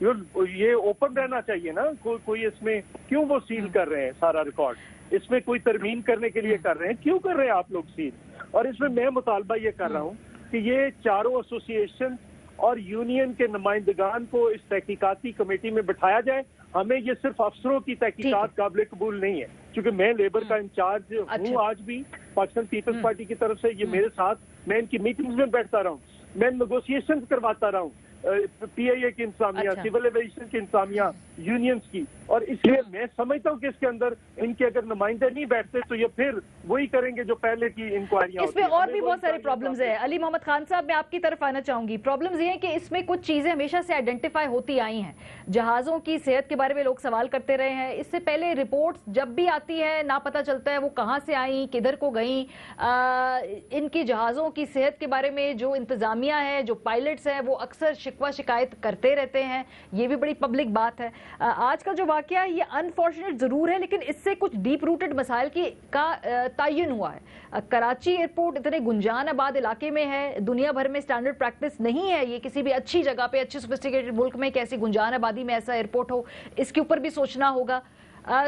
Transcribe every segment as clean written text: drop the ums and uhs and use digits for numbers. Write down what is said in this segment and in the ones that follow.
یہ اوپن رہنا چاہیے نا. کوئی اس میں کیوں وہ سیل کر رہے ہیں سارا ریکارڈ؟ اس میں کوئی ترمیم کرنے کے لیے کر رہے ہیں, کیوں کر رہے ہیں آپ لوگ سیل؟ اور اس میں مطالبہ یہ کر رہا ہوں کہ یہ چاروں ایسوسی ایشن اور یونین کے نمائندگان کو اس تحقیقاتی کمیٹی میں بٹھایا جائے. ہمیں یہ صرف افسروں کی تحقیقات قابل قبول نہیں ہے, کیونکہ میں لیبر کا انچارج ہوں آج بھی پاکستان پیپلز پارٹی کی طرف سے. یہ میرے ساتھ, میں ان کی میٹنگز میں بیٹھتا رہا ہوں, میں نیگوسیشن کرواتا رہا ہوں, پی آئی اے کی انتظامیہ, سول ایویشن کی انتظامیہ, یونینز کی. اور اس لیے میں سمجھتا ہوں کہ اس کے اندر ان کے اگر نمائندے نہیں بیٹھتے تو یہ پھر وہی کریں گے جو پہلے کی انکوائریاں. اس میں اور بھی بہت سارے پرابلمز ہیں. علی محمد خان صاحب, میں آپ کی طرف آنا چاہوں گی. پرابلمز یہ ہیں کہ اس میں کچھ چیزیں ہمیشہ سے آئیڈینٹیفائی ہوتی آئی ہیں. جہازوں کی صحت کے بارے میں لوگ سوال کرتے رہے ہیں. اس سے پہلے رپورٹس جب بھی آتی ہے نہ پتہ چلتا ہے وہ کہاں سے آئیں, کدھر کو گئیں. ان کی جہازوں کی صحت کے بارے میں جو انتظامیہ ہے, جو پائلٹس ہیں, وہ اکثر شکوہ شکایت کرتے رہتے ہیں. یہ بھی بڑی پبلک بات ہے. آج کا جو واقعہ ہے یہ انفارچونیٹ ضرور ہے, لیکن اس سے کچھ ڈیپ روٹڈ مسائل کا تعین ہوا ہے. کراچی ایئرپورٹ اتنے گنجان آباد علاقے میں ہے, دنیا بھر میں سٹینڈرڈ پریکٹس نہیں ہے یہ کسی بھی اچھی جگہ پہ, اچھی سوفسٹیکیٹڈ ملک میں کیسی گنجان آبادی میں ایسا ایئرپورٹ ہو, اس کے اوپر بھی سوچنا ہوگا.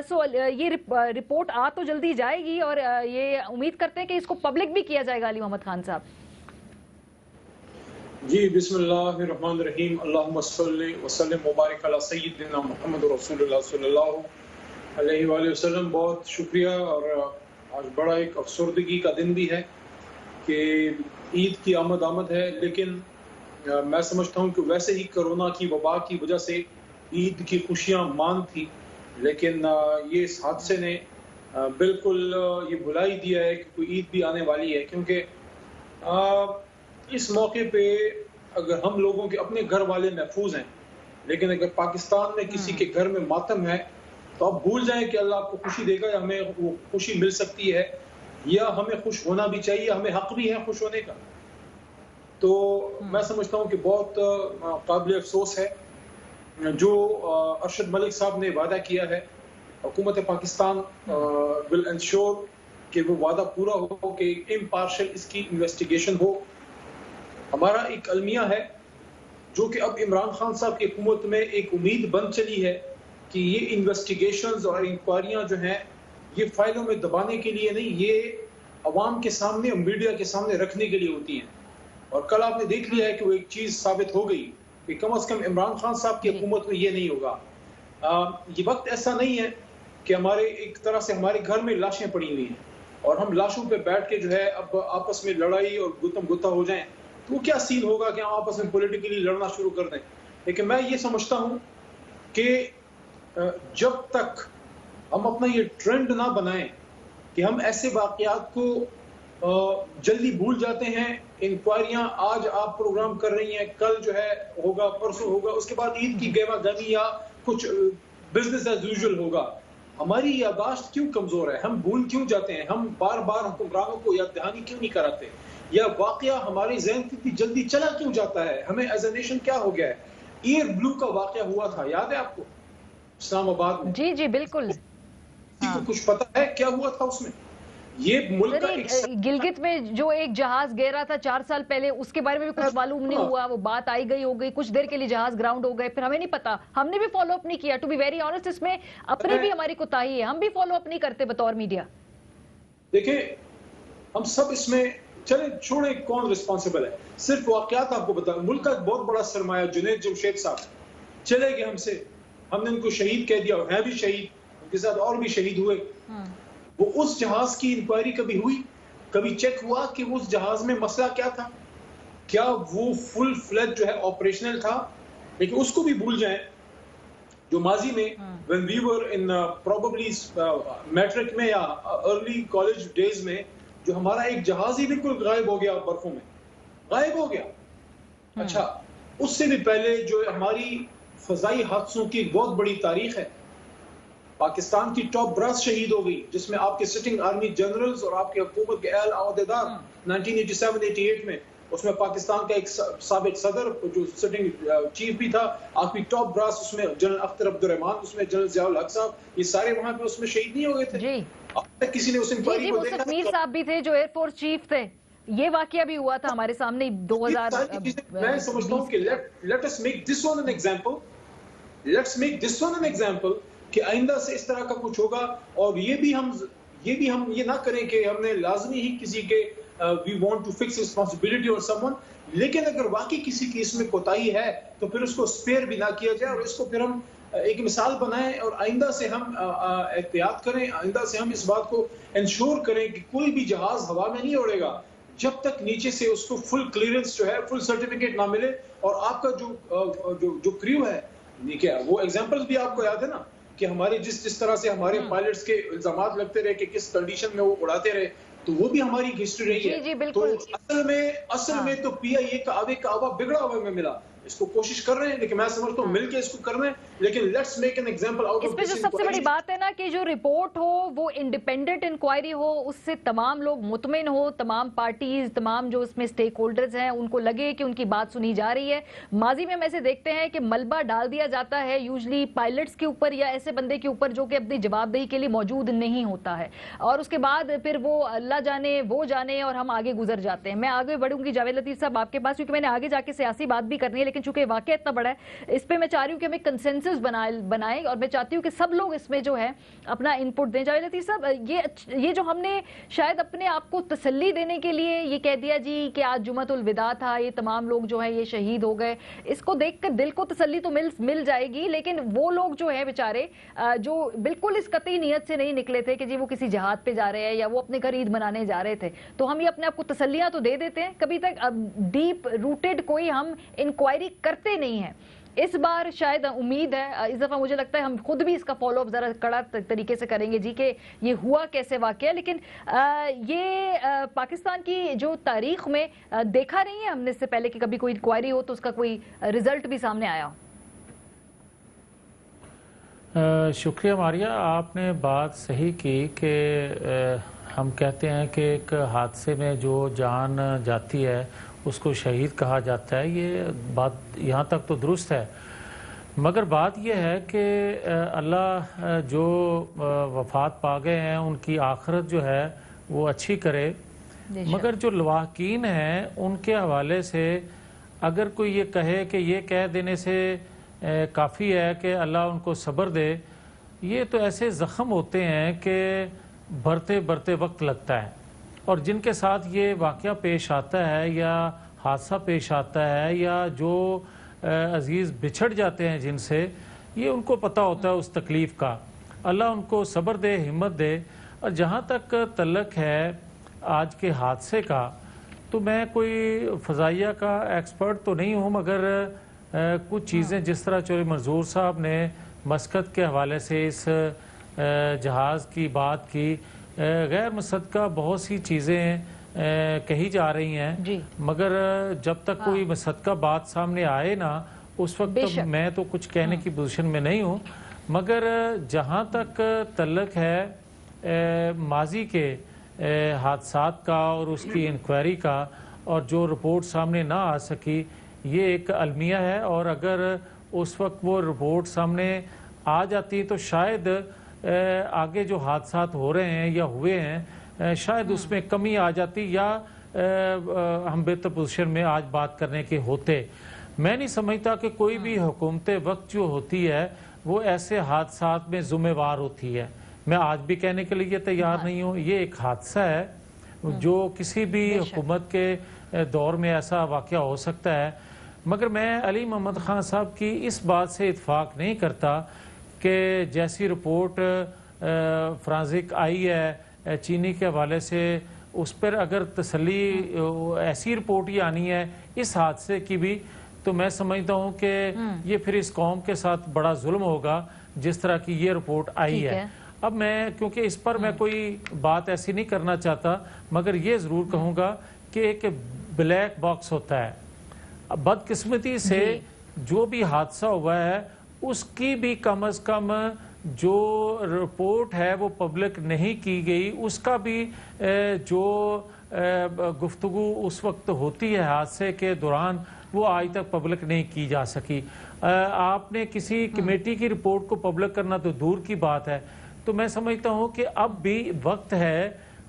سو یہ رپورٹ آ تو جلدی جائے گی اور یہ امید کرتے ہیں کہ اس کو پبلک بھی کیا جائے گا. علی محمد خان صاحب جی, بسم اللہ الرحمن الرحیم. اللہم صلی وسلم مبارک علی سیدنا محمد رسول اللہ صلی اللہ علیہ وآلہ وسلم. بہت شکریہ. اور آج بڑا ایک افسردگی کا دن بھی ہے کہ عید کی آمد ہے, لیکن میں سمجھتا ہوں کہ ویسے ہی کرونا کی وبا کی وجہ سے عید کی خوشیاں مان تھی, لیکن یہ اس حادثے نے بالکل یہ بھلا ہی دیا ہے کہ کوئی عید بھی آنے والی ہے. کیونکہ اس موقع پہ اگر ہم لوگوں کے اپنے گھر والے محفوظ ہیں, لیکن اگر پاکستان میں کسی کے گھر میں ماتم ہے تو آپ بھول جائیں کہ اللہ آپ کو خوشی دے گا, یا ہمیں وہ خوشی مل سکتی ہے, یا ہمیں خوش ہونا بھی چاہیے, ہمیں حق بھی ہے خوش ہونے کا. تو میں سمجھتا ہوں کہ بہت قابل افسوس ہے جو ارشد ملک صاحب نے وعدہ کیا ہے. حکومت پاکستان ول انشور کہ وہ وعدہ پورا ہو, کہ امپارشل اس کی انویسٹیگیشن ہو. ہمارا ایک المیہ ہے جو کہ اب عمران خان صاحب کی حکومت میں ایک امید بن چلی ہے کہ یہ انویسٹیگیشنز اور انکوائریاں جو ہیں یہ فائلوں میں دبانے کے لیے نہیں, یہ عوام کے سامنے اور میڈیا کے سامنے رکھنے کے لیے ہوتی ہیں. اور کل آپ نے دیکھ لیا ہے کہ وہ ایک چیز ثابت ہو گئی کہ کم از کم عمران خان صاحب کی حکومت میں یہ نہیں ہوگا. یہ وقت ایسا نہیں ہے کہ ہمارے ایک طرح سے ہمارے گھر میں لاشیں پڑی ہوئی ہیں اور ہم لاشوں پہ بیٹھ کے جو ہے اب آپس میں لڑائی اور گتم گتا ہو جائیں. تو وہ کیا سین ہوگا کہ ہم آپس میں پولیٹیکلی لڑنا شروع کر دیں. لیکن میں یہ سمجھتا ہوں کہ جب تک ہم اپنا یہ ٹرینڈ نہ بنائیں کہ ہم ایسے واقعات کو جلدی بھول جاتے ہیں, انکوائریاں آج آپ پروگرام کر رہی ہیں, کل جو ہے ہوگا, پرسوں ہوگا, اس کے بعد عید کی گہما گہمی یا کچھ بزنس ایز یوزول ہوگا. ہماری یادداشت کیوں کمزور ہے, ہم بھول کیوں جاتے ہیں, ہم بار بار حکمرانوں کو یاد دہانی کیوں نہیں کراتے, یا واقعہ ہماری ذہن اتنی جلدی چلا کیوں جاتا ہے, ہمیں ایز اے نیشن کیا ہو گیا ہے. ایئر بلو کا واقعہ ہوا تھا, یاد ہے آپ کو, اسلام آباد میں؟ جی جی بالکل. کچھ پتا ہے کیا ہوا تھا اس میں؟ یہ ملک کا ایک گلگت میں جو ایک جہاز گرا تھا 4 سال پہلے, اس کے بارے میں بھی کچھ معلوم نہیں ہوا. وہ بات آئی گئی ہو گئی, کچھ دیر کے لیے جہاز گراؤنڈ ہو گئے, پھر ہمیں نہیں پتا, ہم نے بھی فالو اپ نہیں کیا. ٹو بی ویری آنیسٹ, اس میں اپنی بھی ہماری کوتاہی ہے, ہم بھی فالو اپ نہیں کرتے بطور میڈیا. دیکھیں ہم سب اس میں چلیں چھوڑیں کون ریسپانسبل ہے, صرف واقعات آپ کو بتا. ملک کا بہت بڑا سرمایہ جنید جمشید صاحب چلے گئے ہم سے, ہم نے ان کو شہید کہہ دیا, اور ہیں بھی شہید, ان کے ساتھ اور بھی شہید ہوئے. وہ اس جہاز کی انکوائری کبھی ہوئی, کبھی چیک ہوا کہ اس جہاز میں مسئلہ کیا تھا, کیا وہ فل فلیج جو ہے آپریشنل تھا؟ لیکن اس کو بھی بھول جائیں جو ماضی میں when we were in probably matric میں یا ارلی کالج ڈیز میں جو ہمارا ایک جہاز ہی بالکل غائب ہو گیا, برفوں میں غائب ہو گیا. اچھا, اس سے بھی پہلے جو ہماری فضائی حادثوں کی ایک بہت بڑی تاریخ ہے. پاکستان کی ٹاپ براس شہید ہو گئی, جس میں آپ کے سٹنگ آرمی جنرلز اور آپ کے حکومت کے اہل عہدیدار 1987-88 میں, اس میں پاکستان کا ایک سابق صدر جو سٹنگ چیف بھی تھا, آپ کی ٹاپ براس, اس میں جنرل اختر عبد الرحمان, اس میں جنرل ضیاء الحق صاحب, یہ سارے وہاں پہ اس میں شہید نہیں ہو گئے تھے. جی کسی نے اس انکوائری کو دیکھا؟ میر صاحب بھی تھے جو ایئر فورس چیف تھے, یہ واقعہ بھی ہوا تھا ہمارے سامنے 2000. میں سمجھتا ہوں کہ let us make this one an example let's make this one an example کہ آئندہ سے اس طرح کا کچھ ہوگا. اور یہ بھی ہم یہ نہ کریں کہ ہم نے لازمی ہی کسی کے we want to fix responsibility اور سم ون, لیکن اگر واقعی کسی کی اس میں کوتاہی ہے تو پھر اس کو اسپیئر بھی نہ کیا جائے, اور اس کو پھر ہم ایک مثال بنائیں, اور آئندہ سے ہم احتیاط کریں, آئندہ سے ہم اس بات کو انشور کریں کہ کوئی بھی جہاز ہوا میں نہیں اڑے گا جب تک نیچے سے اس کو فل کلیئرنس جو ہے, فل سرٹیفکیٹ نہ ملے. اور آپ کا جو کریو ہے, کیا وہ ایگزامپل بھی آپ کو یاد ہے نا کہ ہمارے جس طرح سے ہمارے پائلٹس کے الزامات لگتے رہے کہ کس کنڈیشن میں وہ اڑاتے رہے, تو وہ بھی ہماری ہسٹری رہی ہے. تو اصل میں تو پی آئی اے کا آگے کا آوا بگڑا ہوا میں ملا. اس کو کوشش کر رہے ہیں, لیکن میں سمجھتا ہوں مل کے اس کو کر رہے ہیں, لیکن let's make an example out of اس میں جو سب سے بڑی بات ہے نا کہ جو رپورٹ ہو وہ انڈیپینڈنٹ انکوائری ہو, اس سے تمام لوگ مطمئن ہو, تمام پارٹیز, تمام جو اس میں سٹیک ہولڈرز ہیں ان کو لگے کہ ان کی بات سنی جا رہی ہے. ماضی میں ہم ایسے دیکھتے ہیں کہ ملبہ ڈال دیا جاتا ہے یوزلی پائلٹس کے اوپر یا ایسے بندے کے اوپر جو کہ اپنی جواب دہی کے لیے موجود نہیں ہوتا ہے, اور اس کے بعد پھر وہ اللہ جانے وہ جانے اور ہم آگے گزر جاتے ہیں. میں آگے بڑھوں گی جاوید لطیف صاحب آپ کے پاس, کیونکہ میں نے آگے جا کے سیاسی بات بھی کرنی ہے, لیکن چونکہ واقعہ اتنا بڑا ہے اس پہ میں چاہ رہی ہوں کہ ہمیں کنسنسس بنائیں, اور میں چاہتی ہوں کہ سب لوگ اس میں جو ہے اپنا انپٹ دیں. جاوید لطیف صاحب, یہ جو ہم نے شاید اپنے آپ کو تسلی دینے کے لیے یہ کہہ دیا جی کہ آج جمعۃ الوداع تھا, یہ تمام لوگ جو ہیں یہ شہید ہو گئے, اس کو دیکھ کر دل کو تسلی تو مل جائے گی, لیکن وہ لوگ جو ہیں بیچارے جو بالکل اس قطعی نیت سے نہیں نکلے تھے کہ جی وہ کسی جہاد پہ جا رہے ہیں یا وہ اپنے گھر عید منانے جا رہے تھے, تو ہم یہ اپنے آپ کو تسلیاں تو دے دیتے ہیں, کبھی تک ڈیپ روٹڈ کوئی ہم انکوائری کرتے نہیں ہیں. اس بار شاید امید ہے, اس دفعہ مجھے لگتا ہے ہم خود بھی اس کا فالو اپ ذرا کڑا طریقے سے کریں گے جی کہ یہ ہوا کیسے واقعہ. لیکن یہ پاکستان کی جو تاریخ میں دیکھا نہیں ہے ہم نے اس سے پہلے کہ کبھی کوئی انکوائری ہو تو اس کا کوئی رزلٹ بھی سامنے آیا ہو. شکریہ ماریہ, آپ نے بات صحیح کی کہ ہم کہتے ہیں کہ ایک حادثے میں جو جان جاتی ہے اس کو شہید کہا جاتا ہے, یہ بات یہاں تک تو درست ہے, مگر بات یہ ہے کہ اللہ جو وفات پا گئے ہیں ان کی آخرت جو ہے وہ اچھی کرے, مگر جو لواحقین ہیں ان کے حوالے سے اگر کوئی یہ کہے کہ یہ کہہ دینے سے کافی ہے کہ اللہ ان کو صبر دے, یہ تو ایسے زخم ہوتے ہیں کہ بھرتے وقت لگتا ہے. اور جن کے ساتھ یہ واقعہ پیش آتا ہے یا حادثہ پیش آتا ہے یا جو عزیز بچھڑ جاتے ہیں جن سے, یہ ان کو پتہ ہوتا ہے اس تکلیف کا. اللہ ان کو صبر دے, ہمت دے. اور جہاں تک تعلق ہے آج کے حادثے کا, تو میں کوئی فضائیہ کا ایکسپرٹ تو نہیں ہوں, مگر کچھ چیزیں جس طرح چوہدری منظور صاحب نے مسقط کے حوالے سے اس جہاز کی بات کی, غیر مصدقہ بہت سی چیزیں کہی جا رہی ہیں, مگر جب تک کوئی مصدقہ بات سامنے آئے نا اس وقت میں تو کچھ کہنے کی پوزیشن میں نہیں ہوں. مگر جہاں تک تعلق ہے ماضی کے حادثات کا اور اس کی انکوائری کا, اور جو رپورٹ سامنے نہ آ سکی, یہ ایک المیہ ہے. اور اگر اس وقت وہ رپورٹ سامنے آ جاتی تو شاید آگے جو حادثات ہو رہے ہیں یا ہوئے ہیں شاید اس میں کمی آ جاتی, یا ہم بہتر پوزیشن میں آج بات کرنے کے ہوتے. میں نہیں سمجھتا کہ کوئی بھی حکومت وقت جو ہوتی ہے وہ ایسے حادثات میں ذمہ وار ہوتی ہے. میں آج بھی کہنے کے لیے تیار نہیں ہوں, یہ ایک حادثہ ہے جو کسی بھی حکومت کے دور میں ایسا واقعہ ہو سکتا ہے. مگر میں علی محمد خان صاحب کی اس بات سے اتفاق نہیں کرتا کہ جیسی رپورٹ فرانزک آئی ہے چینی کے حوالے سے, اس پر اگر تسلی ایسی رپورٹ ہی آنی ہے اس حادثے کی بھی, تو میں سمجھتا ہوں کہ یہ پھر اس قوم کے ساتھ بڑا ظلم ہوگا جس طرح کی یہ رپورٹ آئی ہے. اب میں کیونکہ اس پر میں کوئی بات ایسی نہیں کرنا چاہتا, مگر یہ ضرور کہوں گا کہ ایک بلیک باکس ہوتا ہے. بدقسمتی سے جو بھی حادثہ ہوا ہے اس کی بھی کم از کم جو رپورٹ ہے وہ پبلک نہیں کی گئی, اس کا بھی جو گفتگو اس وقت ہوتی ہے حادثے کے دوران وہ آج تک پبلک نہیں کی جا سکی. آپ نے کسی کمیٹی کی رپورٹ کو پبلک کرنا تو دور کی بات ہے. تو میں سمجھتا ہوں کہ اب بھی وقت ہے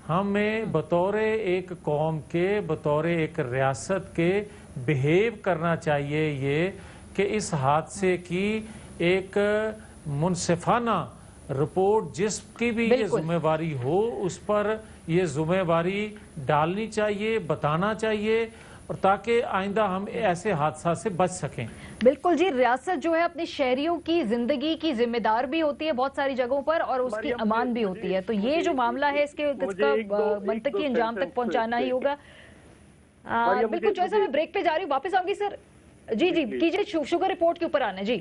ہمیں بطور ایک قوم کے, بطور ایک ریاست کے بہیو کرنا چاہیے, یہ کہ اس حادثے کی ایک منصفانہ رپورٹ جس کی بھی یہ ذمہ داری ہو اس پر یہ ذمہ داری ڈالنی چاہیے، بتانا چاہیے، اور تاکہ آئندہ ہم ایسے حادثات سے بچ سکیں۔ بالکل جی، ریاست جو ہے اپنی شہریوں کی زندگی کی ذمہ دار بھی ہوتی ہے بہت ساری جگہوں پر، اور اس کی امان بھی ہوتی ہے، تو یہ جو معاملہ ہے اس کا منطقی انجام تک پہنچانا ہی ہوگا۔ بالکل جو ہے میں بریک پہ جا رہی ہوں، واپس آؤں گی سر۔ جی جی کیجئے، شوگر رپورٹ کے اوپر آنا ہے جی۔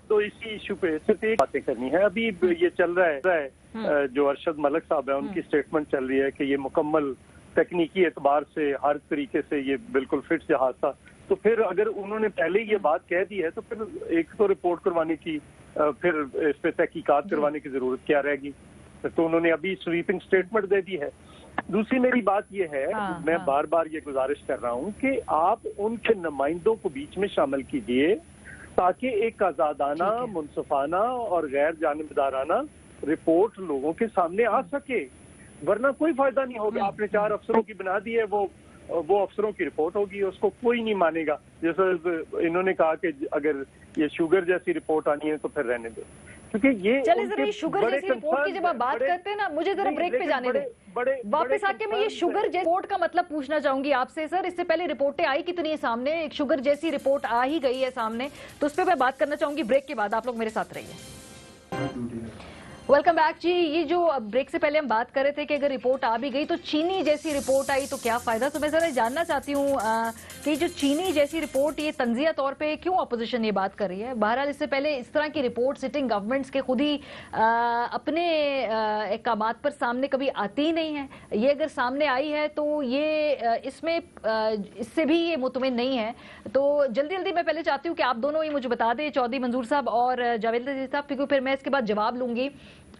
تو اسی ایشو پہ صرف ایک باتیں کرنی ہے۔ ابھی یہ چل رہا ہے جو ارشد ملک صاحب ہے ان کی سٹیٹمنٹ چل رہی ہے کہ یہ مکمل تکنیکی اعتبار سے ہر طریقے سے یہ بالکل فٹ جہاز تھا، تو پھر اگر انہوں نے پہلے یہ بات کہہ دی ہے تو پھر ایک تو رپورٹ کروانے کی، پھر اس پہ تحقیقات کروانے کی ضرورت کیا رہے گی؟ تو انہوں نے ابھی سویپنگ سٹیٹمنٹ دے دی ہے۔ دوسری میری بات یہ ہے، میں بار بار یہ گزارش کر رہا ہوں کہ آپ ان کے نمائندوں کو بیچ میں شامل کیجئے تاکہ ایک آزادانہ، منصفانہ اور غیر جانبدارانہ رپورٹ لوگوں کے سامنے آ سکے، ورنہ کوئی فائدہ نہیں ہوگا۔ آپ نے 4 افسروں کی بنا دی ہے، وہ افسروں کی رپورٹ ہوگی، اس کو کوئی نہیں مانے گا۔ جیسے انہوں نے کہا کہ اگر یہ شوگر جیسی رپورٹ آنی ہے تو پھر رہنے دو، کیونکہ یہ چلے ذرا یہ شوگر جیسی رپورٹ کی جب آپ بات کرتے ہیں نا، مجھے ذرا بریک پہ جانے دیں، واپس آ کے میں یہ شوگر جیسی رپورٹ کا مطلب پوچھنا چاہوں گی آپ سے سر۔ اس سے پہلے رپورٹیں آئی کتنی ہے سامنے، ایک شوگر جیسی رپورٹ آ ہی گئی ہے سامنے، تو اس پہ میں بات کرنا چاہوں گی بریک کے بعد۔ آپ لوگ میرے ساتھ رہیے۔ ویلکم بیک جی۔ یہ جو بریک سے پہلے ہم بات کر رہے تھے کہ اگر رپورٹ آ بھی گئی تو چینی جیسی رپورٹ آئی تو کیا فائدہ، تو میں ذرا جاننا چاہتی ہوں کہ جو چینی جیسی رپورٹ یہ تنزیہ طور پہ کیوں اپوزیشن یہ بات کر رہی ہے؟ بہرحال اس سے پہلے اس طرح کی رپورٹ سٹنگ گورنمنٹس کے خود ہی اپنے احکامات پر سامنے کبھی آتی ہی نہیں ہے۔ یہ اگر سامنے آئی ہے تو یہ اس میں اس سے بھی یہ مطمئن نہیں ہے۔ تو جلدی جلدی میں پہلے چاہتی ہوں کہ آپ دونوں ہی مجھے بتا دیں، چودھری منظور صاحب اور جاوید عزیز صاحب، کیونکہ پھر میں اس کے بعد جواب لوں گی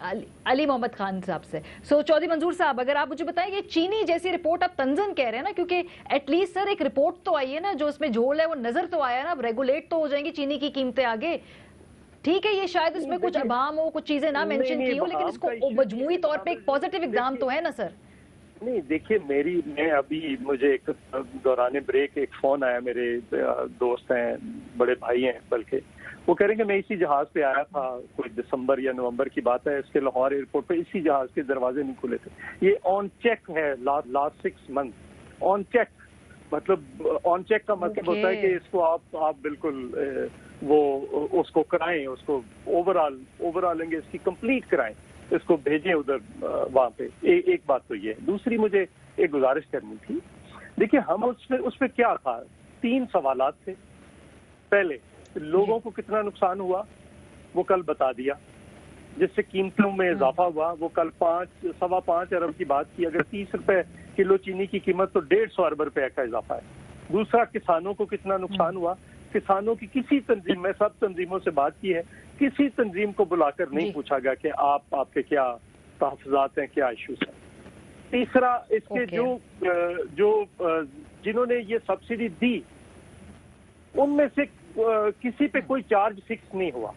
علی محمد خان صاحب سے۔ چودھری منظور صاحب اگر آپ مجھے بتائیں یہ چینی جیسی رپورٹ آپ تنزن کہہ رہے ہیں نا، کیونکہ ایٹ لیسٹ سر ایک رپورٹ تو آئی ہے نا، جو اس میں جھول ہے وہ نظر تو آیا نا، اب ریگولیٹ تو ہو جائیں گی چینی کی قیمتیں آگے۔ ٹھیک ہے یہ شاید اس میں کچھ ابہام ہو، کچھ چیزیں نہ مینشن کی ہو، لیکن اس کو مجموعی طور پہ ایک پازیٹیو اقدام تو ہے نا سر؟ نہیں دیکھیے، میں ابھی مجھے ایک دوران بریک ایک فون آیا، میرے دوست ہیں، بڑے بھائی ہیں بلکہ، وہ کہہ رہے ہیں کہ میں اسی جہاز پہ آیا تھا، کوئی دسمبر یا نومبر کی بات ہے، اس کے لاہور ایئرپورٹ پہ اسی جہاز کے دروازے نہیں کھلے تھے۔ یہ آن چیک ہے، لاسٹ 6 منتھ آن چیک، مطلب آن چیک کا مطلب ہوتا ہے کہ اس کو آپ بالکل وہ اس کو کرائیں، اس کو اوور آل اس کی کمپلیٹ کرائیں، اس کو بھیجیں ادھر وہاں پہ۔ ایک بات تو یہ ہے۔ دوسری مجھے ایک گزارش کرنی تھی، دیکھیے ہم اس پہ کیا تھا، 3 سوالات تھے۔ پہلے لوگوں کو کتنا نقصان ہوا وہ کل بتا دیا، جس سے قیمتوں میں اضافہ ہوا، وہ کل 5.25 ارب کی بات کی۔ اگر 30 روپے کلو چینی کی قیمت تو 150 ارب روپے کا اضافہ ہے۔ دوسرا کسانوں کو کتنا نقصان ہوا، کسانوں کی کسی تنظیم، میں سب تنظیموں سے بات کی ہے، کسی تنظیم کو بلا کر نہیں پوچھا گیا کہ آپ کے کیا تحفظات ہیں، کیا ایشوز ہیں۔ تیسرا اس کے جو جنہوں نے یہ سبسڈی دی ان میں سے کسی پہ کوئی چارج فکس نہیں ہوا،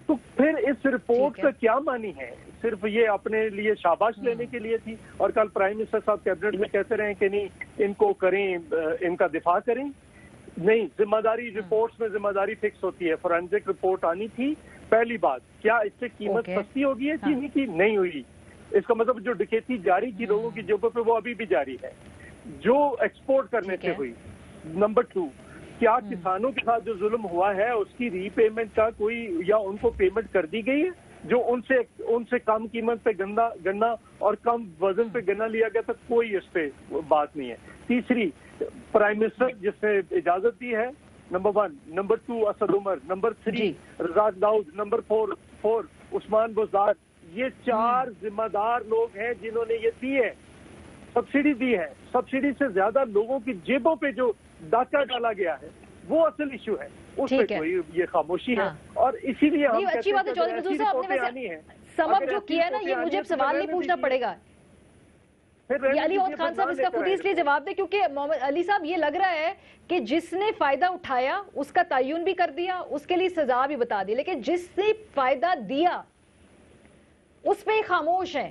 تو پھر اس رپورٹ کا کیا معنی ہے؟ صرف یہ اپنے لیے شاباش لینے کے لیے تھی، اور کل پرائم منسٹر صاحب کیبنٹ میں کہتے رہے کہ نہیں ان کو کریں، ان کا دفاع کریں۔ نہیں، ذمہ داری رپورٹس میں ذمہ داری فکس ہوتی ہے۔ فورینزک رپورٹ آنی تھی، پہلی بات، کیا اس سے قیمت سستی ہوگی ہے چینی کی؟ نہیں ہوئی۔ اس کا مطلب جو ڈکیتی جاری تھی لوگوں کی جیبوں پہ وہ ابھی بھی جاری ہے، جو ایکسپورٹ کرنے سے ہوئی۔ نمبر 2، کیا کسانوں کے ساتھ جو ظلم ہوا ہے اس کی ری پیمنٹ کا کوئی، یا ان کو پیمنٹ کر دی گئی ہے؟ جو ان سے کم قیمت پہ گنا اور کم وزن پہ گنا لیا گیا تھا، کوئی اس پہ بات نہیں ہے۔ تیسری، پرائم منسٹر جس نے اجازت دی ہے، number 1، number 2 Asad Umar, number 3 رزاق داؤد، نمبر 4 عثمان بزدار، یہ 4 ذمہ دار لوگ ہیں جنہوں نے یہ دی ہے، سبسڈی دی ہے۔ سبسڈی سے زیادہ لوگوں کی جیبوں پہ جو ڈاکہ ڈالا گیا ہے وہ اصل ایشو ہے، اس پہ کوئی یہ خاموشی ہے، اور اسی لیے ہم اچھی بات ہے چودھری منظور صاحب، آپ نے ویسے سم اپ جو کیا ہے نا، یہ مجھے اب سوال نہیں پوچھنا پڑے گا، یہ علی محمد خان صاحب اس کا خود ہی اس لیے جواب دے کیونکہ محمد علی صاحب یہ لگ رہا ہے کہ جس نے فائدہ اٹھایا اس کا تعین بھی کر دیا، اس کے لیے سزا بھی بتا دی، لیکن جس نے فائدہ دیا اس پہ خاموش ہے۔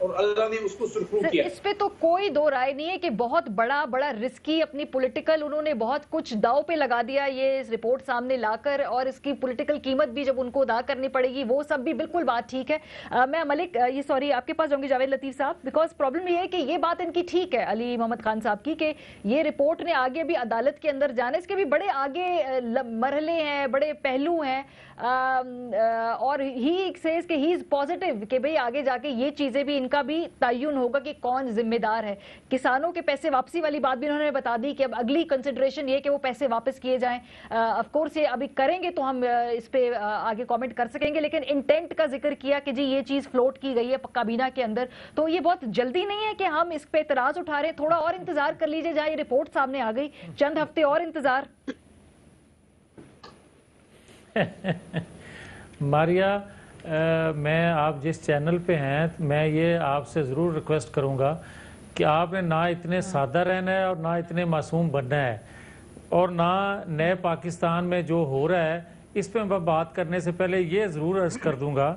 اور اللہ نے اس کو سرخرو کیا. اس پہ تو کوئی دو رائے نہیں ہے کہ بہت بڑا رسکی اپنی پولیٹیکل انہوں نے بہت کچھ داؤ پہ لگا دیا یہ رپورٹ سامنے لا کر, اور اس کی پولیٹیکل قیمت بھی جب ان کو ادا کرنی پڑے گی, وہ سب بھی بالکل بات ٹھیک ہے. میں ملک یہ سوری آپ کے پاس جاؤں گی جاوید لطیف صاحب, بیکاز پرابلم یہ ہے کہ یہ بات ان کی ٹھیک ہے علی محمد خان صاحب کی کہ یہ رپورٹ نے آگے بھی عدالت کے اندر جانا, اس کے بھی بڑے آگے مرحلے ہیں, بڑے پہلو ہیں, اور ہی سیز کہ ہی از پازیٹیو کہ بھئی آگے جا کے یہ چیزیں بھی ان کا بھی تعین ہوگا کہ کون ذمہ دار ہے. کسانوں کے پیسے واپسی والی بات بھی انہوں نے بتا دی کہ اب اگلی کنسیڈریشن یہ کہ وہ پیسے واپس کیے جائیں. آف کورس یہ ابھی کریں گے تو ہم اس پہ آگے کامنٹ کر سکیں گے, لیکن انٹینٹ کا ذکر کیا کہ جی یہ چیز فلوٹ کی گئی ہے کابینہ کے اندر, تو یہ بہت جلدی نہیں ہے کہ ہم اس پہ اعتراض اٹھا رہے ہیں. تھوڑا اور انتظار کر لیجئے, جہاں یہ رپورٹ سامنے آ گئی, چند ہفتے اور انتظار. ماریا, میں آپ جس چینل پہ ہیں میں یہ آپ سے ضرور ریکویسٹ کروں گا کہ آپ نے نہ اتنے سادہ رہنا ہے اور نہ اتنے معصوم بننا ہے, اور نہ نئے پاکستان میں جو ہو رہا ہے اس پہ میں بات کرنے سے پہلے یہ ضرور عرض کر دوں گا,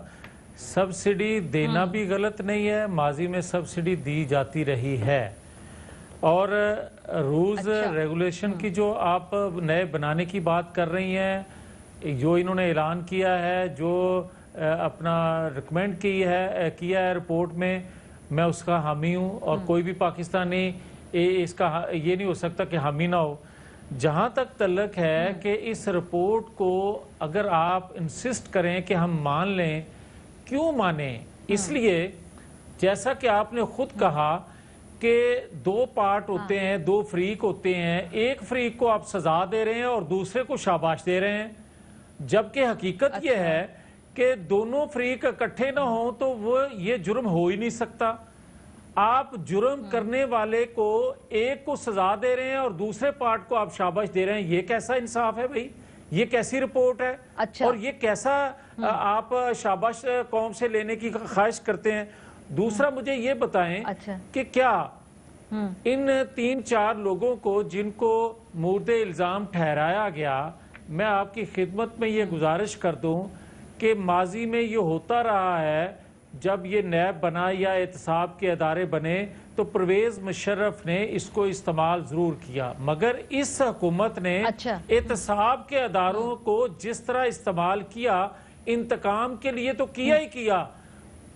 سبسڈی دینا بھی غلط نہیں ہے, ماضی میں سبسڈی دی جاتی رہی ہے, اور رولز ریگولیشن کی جو آپ نئے بنانے کی بات کر رہی ہیں, جو انہوں نے اعلان کیا ہے, جو اپنا ریکمینڈ کیا ہے رپورٹ میں, میں اس کا حامی ہوں, اور کوئی بھی پاکستانی اس کا یہ نہیں ہو سکتا کہ حامی نہ ہو. جہاں تک تعلق ہے کہ اس رپورٹ کو اگر آپ انسسٹ کریں کہ ہم مان لیں, کیوں مانیں؟ اس لیے جیسا کہ آپ نے خود کہا کہ دو پارٹ ہوتے ہیں, دو فریق ہوتے ہیں, ایک فریق کو آپ سزا دے رہے ہیں اور دوسرے کو شاباش دے رہے ہیں, جبکہ حقیقت یہ ہے کہ دونوں فریق اکٹھے نہ ہوں تو وہ یہ جرم ہو ہی نہیں سکتا. آپ جرم کرنے والے کو ایک کو سزا دے رہے ہیں اور دوسرے پارٹ کو آپ شاباش دے رہے ہیں, یہ کیسا انصاف ہے بھائی؟ یہ کیسی رپورٹ ہے؟ اور یہ کیسا آپ شاباش قوم سے لینے کی خواہش کرتے ہیں؟ دوسرا مجھے یہ بتائیں کہ کیا ان 3-4 لوگوں کو جن کو مورد الزام ٹھہرایا گیا, میں آپ کی خدمت میں یہ گزارش کر دوں کہ ماضی میں یہ ہوتا رہا ہے, جب یہ نیب بنا یا احتساب کے ادارے بنے تو پرویز مشرف نے اس کو استعمال ضرور کیا, مگر اس حکومت نے احتساب کے اداروں کو جس طرح استعمال کیا انتقام کے لیے تو کیا ہی کیا.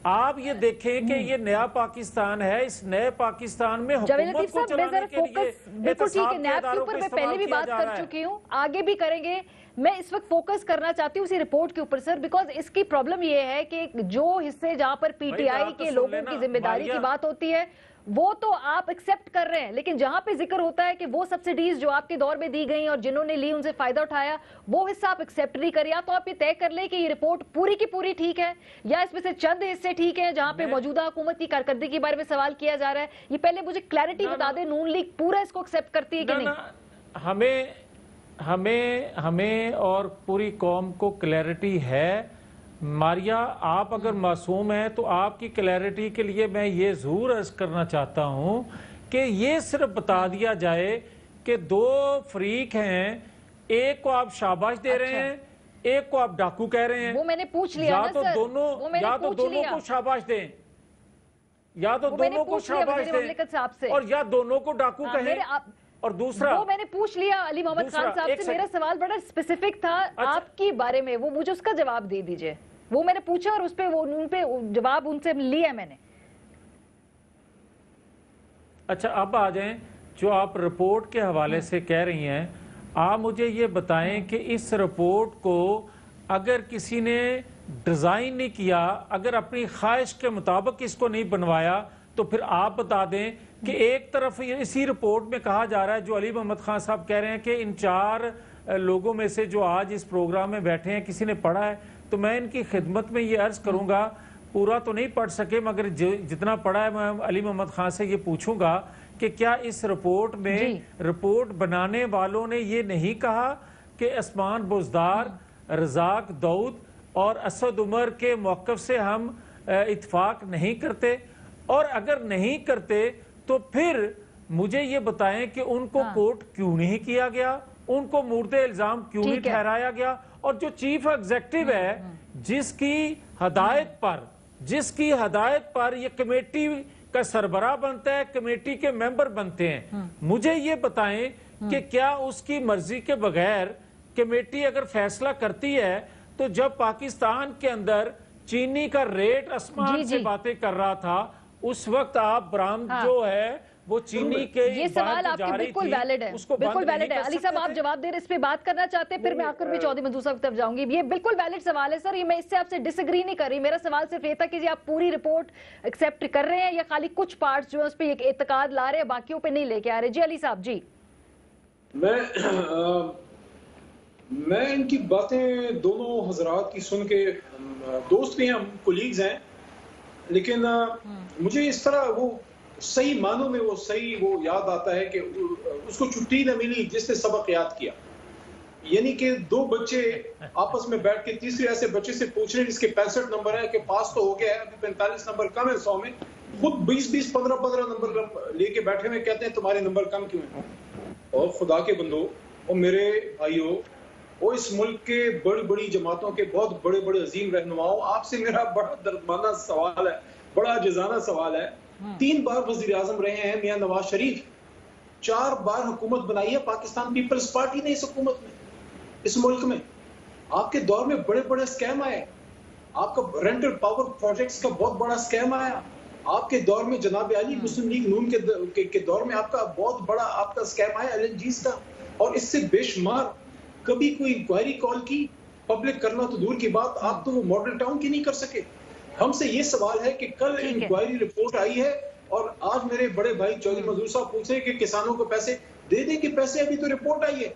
آپ یہ دیکھیں کہ یہ نیا پاکستان ہے, اس نئے پاکستان میں حکومت کو چلانے کے لیے احتساب کے اداروں کو استعمال کیا جا رہا ہے. آگے بھی کریں گے. میں اس وقت فوکس کرنا چاہتی ہوں اسی رپورٹ کے اوپر سر, بیکاز اس کی پرابلم یہ ہے کہ جو حصے جہاں پر پی ٹی آئی کے لوگوں کی ذمہ داری کی بات ہوتی ہے وہ تو آپ ایکسپٹ کر رہے ہیں, لیکن جہاں پہ ذکر ہوتا ہے کہ وہ سبسڈیز جو آپ کے دور میں دی گئیں اور جنہوں نے لی ان سے فائدہ اٹھایا, وہ حصہ آپ ایکسپٹ نہیں کریں. یا تو آپ یہ طے کر لیں کہ یہ رپورٹ پوری کی پوری ٹھیک ہے, یا اس میں سے چند حصے ٹھیک ہیں جہاں پہ موجودہ حکومت کی کارکردگی کے بارے میں سوال کیا جا رہا ہے. یہ پہلے مجھے کلیئرٹی بتا دیں, نون لیگ پورا اس کو ایکسپٹ کرتی ہے کہ نہیں؟ ہمیں اور پوری قوم کو کلیئرٹی ہے. ماریا, آپ اگر معصوم ہیں تو آپ کی کلیئرٹی کے لیے میں یہ ضرور عرض کرنا چاہتا ہوں کہ یہ صرف بتا دیا جائے کہ دو فریق ہیں, ایک کو آپ شاباش دے رہے ہیں, ایک کو آپ ڈاکو کہہ رہے ہیں. وہ میں نے پوچھ لیا نا سر, یا تو دونوں کو شاباش دیں, یا تو دونوں کو شاباش دیں, اور یا دونوں کو ڈاکو کہیں. اور دوسرا وہ میں نے پوچھ لیا علی محمد خان صاحب سے, میرا سوال بڑا اسپیسیفک تھا آپ کی بارے میں, وہ مجھے اس کا جواب دے دیجئے. وہ میں نے پوچھا اور اس پہ ان پہ جواب ان سے لیا میں نے. اچھا, اب آ جائیں جو آپ رپورٹ کے حوالے سے کہہ رہی ہیں. آپ مجھے یہ بتائیں کہ اس رپورٹ کو اگر کسی نے ڈیزائن نہیں کیا, اگر اپنی خواہش کے مطابق اس کو نہیں بنوایا, تو پھر آپ بتا دیں کہ ایک طرف اسی رپورٹ میں کہا جا رہا ہے, جو علی محمد خان صاحب کہہ رہے ہیں کہ ان 4 لوگوں میں سے جو آج اس پروگرام میں بیٹھے ہیں کسی نے پڑھا ہے, تو میں ان کی خدمت میں یہ عرض کروں گا, پورا تو نہیں پڑھ سکے مگر جتنا پڑھا ہے میں علی محمد خان سے یہ پوچھوں گا کہ کیا اس رپورٹ میں رپورٹ بنانے والوں نے یہ نہیں کہا کہ عثمان بزدار, رزاق داؤد اور اسد عمر کے موقف سے ہم اتفاق نہیں کرتے, اور اگر نہیں کرتے تو پھر مجھے یہ بتائیں کہ ان کو کوٹ کیوں نہیں کیا گیا, ان کو مورد الزام کیوں نہیں ٹھہرایا گیا, اور جو چیف ایگزیکٹو ہے جس کی ہدایت پر جس کی ہدایت پر یہ کمیٹی کا سربراہ بنتا ہے, کمیٹی کے ممبر بنتے ہیں. مجھے یہ بتائیں کہ کیا اس کی مرضی کے بغیر کمیٹی اگر فیصلہ کرتی ہے, تو جب پاکستان کے اندر چینی کا ریٹ آسمان سے باتیں کر رہا تھا, اس وقت آپ برآمد جو ہے وہ چینی کے یہ سوال آپ کے بالکل ویلڈ ہے, بالکل ویلڈ ہے. علی صاحب آپ جواب دے رہے, اس پہ بات کرنا چاہتے ہیں, پھر میں آخر میں چودھری منظور صاحب کی طرف جاؤں گی. یہ بالکل ویلڈ سوال ہے سر, یہ میں اس سے آپ سے ڈس ایگری نہیں کر رہی. میرا سوال صرف یہ تھا کہ آپ پوری رپورٹ ایکسیپٹ کر رہے ہیں یا خالی کچھ پارٹس جو ہے اس پہ ایک اعتقاد لا رہے ہیں, باقیوں پہ نہیں لے کے آ رہے. جی علی صاحب. جی میں ان کی باتیں دونوں حضرات کی سن کے, دوست بھی ہیں, کولیگز ہیں, لیکن مجھے اس طرح وہ صحیح معنوں میں وہ یاد آتا ہے کہ اس کو چھٹی نہ ملی جس نے سبق یاد کیا. یعنی کہ دو بچے آپس میں بیٹھ کے تیسرے ایسے بچے سے پوچھ رہے ہیں جس کے 65 نمبر ہے کہ پاس تو ہو گیا ہے, ابھی 45 نمبر کم ہے 100 میں, خود 20 15 نمبر لے کے بیٹھے ہوئے کہتے ہیں تمہارے نمبر کم کیوں ہیں. اور خدا کے بندو اور میرے بھائیوں, وہ اس ملک کے بڑی جماعتوں کے بہت بڑے عظیم رہنماؤں, آپ سے میرا بڑا دردماندہ سوال ہے, بڑا جزانہ سوال ہے. 3 بار وزیر اعظم رہے ہیں میاں نواز شریف, 4 بار حکومت بنائی ہے پاکستان پیپلز پارٹی نے اس حکومت میں, اس ملک میں. آپ کے دور میں بڑے اسکیم آئے, آپ کا رینٹل پاور پروجیکٹس کا بہت بڑا اسکیم آیا. آپ کے دور میں جناب علی مسلم لیگ نون کے دور میں آپ کا بہت بڑا آپ کا اسکیم آیا LNGs کا, اور اس سے بے شمار. کبھی کوئی انکوائری کال کی, پبلک کرنا تو دور کی بات, آپ تو وہ ماڈل ٹاؤن کی نہیں کر سکے. ہم سے یہ سوال ہے کہ کل انکوائری رپورٹ آئی ہے اور آج میرے بڑے بھائی چودھری منظور صاحب پوچھ رہے ہیں کہ کسانوں کو پیسے دے دیں کہ پیسے, ابھی تو رپورٹ آئی ہے.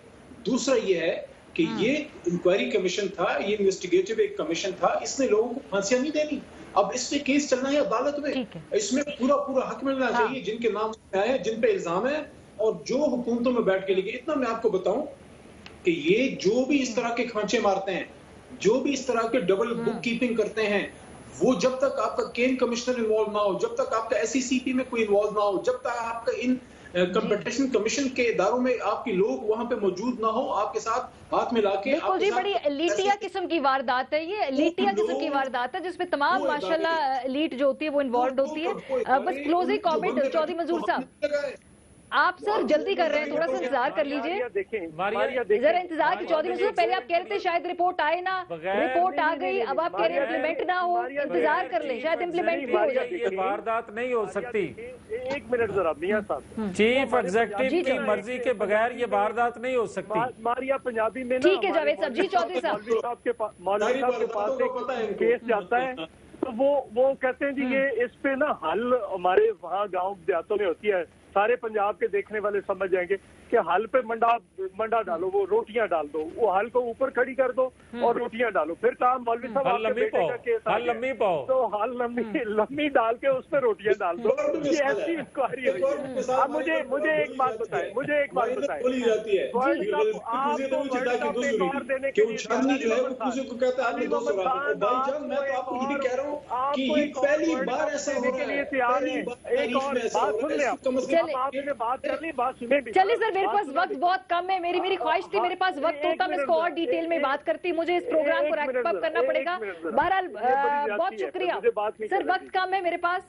دوسرا یہ ہے کہ یہ انکوائری کمیشن تھا, یہ انویسٹیگیٹو ایک کمیشن تھا, اس نے لوگوں کو پھانسیاں نہیں دینی. اب اس پہ کیس چلنا ہے عدالت میں, اس میں پورا حق ملنا چاہیے جن کے نام آئے ہیں, جن پہ الزام ہے, اور جو حکومتوں میں بیٹھ کے لے کے. اتنا میں آپ کو بتاؤں کہ یہ جو بھی اس طرح کے کھانچے مارتے ہیں, جو بھی اس طرح کے ڈبل بک کیپنگ کرتے ہیں, وہ جب تک آپ کا کین کمشنر انوالو نہ ہو, جب تک آپ کا SECP میں کوئی انوالو نہ ہو, جب تک آپ کا ان کمپٹیشن کمیشن کے اداروں میں آپ کے لوگ وہاں پہ موجود نہ ہو, آپ کے ساتھ ہاتھ ملا کے. بالکل جی, بڑی لیٹیا قسم کی واردات ہے یہ, لیٹیا قسم کی واردات ہے جس میں تمام ماشاءاللہ لیٹ جو ہوتی ہے وہ انوالوڈ ہوتی ہے. بس کلوزنگ کامنٹ چودھری منظور صاحب, آپ سر جلدی کر رہے ہیں, تھوڑا سا انتظار کر لیجئے, ذرا انتظار کی. چودھری منظور پہلے آپ کہہ رہے تھے شاید رپورٹ آئے نا, رپورٹ آ گئی, اب آپ کہہ رہے ہیں امپلیمنٹ نہ ہو, انتظار کر لیں, شاید امپلیمنٹ بھی ہو جائے. یہ واردات نہیں ہو سکتی. ایک منٹ ذرا میاں صاحب, چیف ایگزیکٹو کی مرضی کے بغیر یہ واردات نہیں ہو سکتی. ماریا پنجابی میں ٹھیک ہے جاوید صاحب. جی چودھری صاحب, مولوی صاحب کے پاس ایک کیس جاتا ہے, تو وہ کہتے ہیں جی یہ اس پہ نا حل ہمارے وہاں گاؤں دیہاتوں میں ہوتی ہے. سارے پنجاب کے دیکھنے والے سمجھ جائیں گے کہ حل پہ منڈا ڈالو, وہ روٹیاں ڈال دو, وہ حل کو اوپر کھڑی کر دو اور روٹیاں ڈالو. پھر کہا مولوی صاحب آپ کے بیٹے کا کیس آ گیا تو حل لمبی ڈال کے اس پہ روٹیاں ڈال دو. یہ ایسی انکوائری ہوئی. اب مجھے ایک بات بتائیں, آپ کو ورلڈ کپ میں ایک اور دینے کے لیے تیار ہیں. ایک اور بات سن لیں, آپ نے بات کر لی, بات سنیں بھی. چلیے سر, میرے پاس وقت بہت کم ہے, میری خواہش تھی میرے پاس وقت ہوتا میں اس کو اور ڈیٹیل میں بات کرتی, مجھے اس پروگرام کو ریپ اپ کرنا پڑے گا. بہرحال بہت شکریہ سر, وقت کم ہے میرے پاس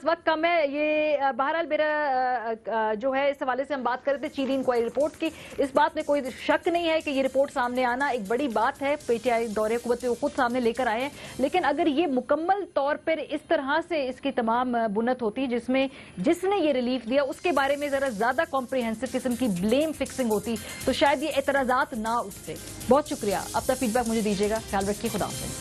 وقت کم ہے. یہ بہرحال میرا جو ہے اس حوالے سے ہم بات کر رہے تھے چینی انکوائری رپورٹ کی. اس بات میں کوئی شک نہیں ہے کہ یہ رپورٹ سامنے آنا ایک بڑی بات ہے. PTI دور حکومت میں وہ خود سامنے لے کر آئے ہیں, لیکن اگر یہ مکمل طور پر اس طرح سے اس کی تمام بنت ہوتی جس میں جس نے یہ ریلیف دیا اس کے بارے میں ذرا زیادہ کمپریہنسو قسم کی بلیم فکسنگ ہوتی تو شاید یہ اعتراضات نہ اٹھتے. بہت شکریہ. اپنا فیڈ بیک مجھے دیجیے گا. خیال رکھیے. خدا حافظ.